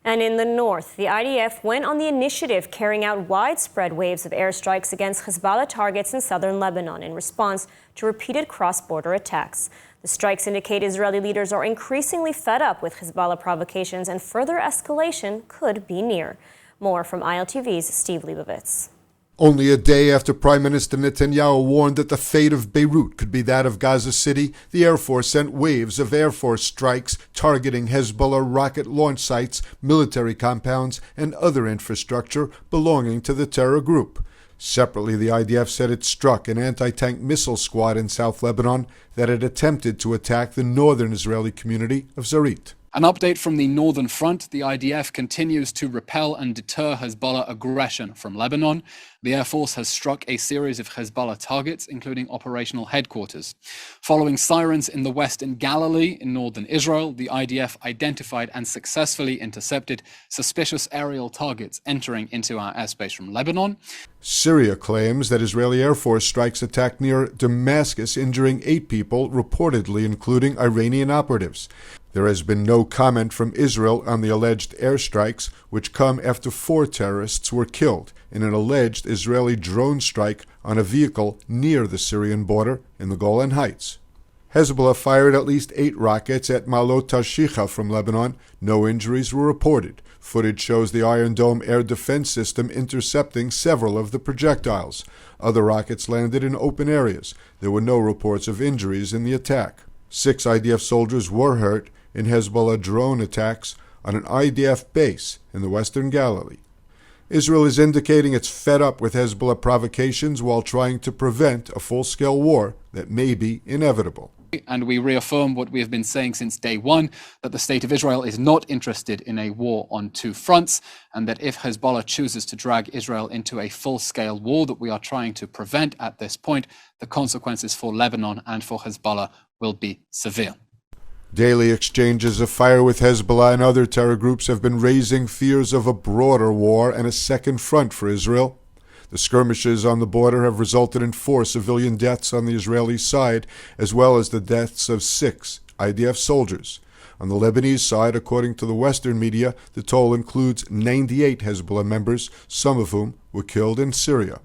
And in the north, the IDF went on the initiative carrying out widespread waves of airstrikes against Hezbollah targets in southern Lebanon in response to repeated cross-border attacks. The strikes indicate Israeli leaders are increasingly fed up with Hezbollah provocations and further escalation could be near. More from ILTV's Steve Leibovitz. Only a day after Prime Minister Netanyahu warned that the fate of Beirut could be that of Gaza City, the Air Force sent waves of Air Force strikes targeting Hezbollah rocket launch sites, military compounds, and other infrastructure belonging to the terror group. Separately, the IDF said it struck an anti-tank missile squad in South Lebanon that had attempted to attack the northern Israeli community of Zarit. An update from the northern front. The IDF continues to repel and deter Hezbollah aggression from Lebanon. The Air Force has struck a series of Hezbollah targets, including operational headquarters. Following sirens in the western Galilee in northern Israel, the IDF identified and successfully intercepted suspicious aerial targets entering into our airspace from Lebanon. Syria claims that Israeli Air Force strikes attacked near Damascus, injuring 8 people, reportedly including Iranian operatives. There has been no comment from Israel on the alleged airstrikes, which come after 4 terrorists were killed in an alleged Israeli drone strike on a vehicle near the Syrian border in the Golan Heights. Hezbollah fired at least 8 rockets at Ma'alot Tarshiha from Lebanon. No injuries were reported. Footage shows the Iron Dome air defense system intercepting several of the projectiles. Other rockets landed in open areas. There were no reports of injuries in the attack. 6 IDF soldiers were hurt in Hezbollah drone attacks on an IDF base in the western Galilee. Israel is indicating it's fed up with Hezbollah provocations while trying to prevent a full-scale war that may be inevitable. And we reaffirm what we have been saying since day one, that the state of Israel is not interested in a war on 2 fronts, and that if Hezbollah chooses to drag Israel into a full-scale war that we are trying to prevent at this point, the consequences for Lebanon and for Hezbollah will be severe. Daily exchanges of fire with Hezbollah and other terror groups have been raising fears of a broader war and a second front for Israel. The skirmishes on the border have resulted in 4 civilian deaths on the Israeli side, as well as the deaths of 6 IDF soldiers. On the Lebanese side, according to the Western media, the toll includes 98 Hezbollah members, some of whom were killed in Syria.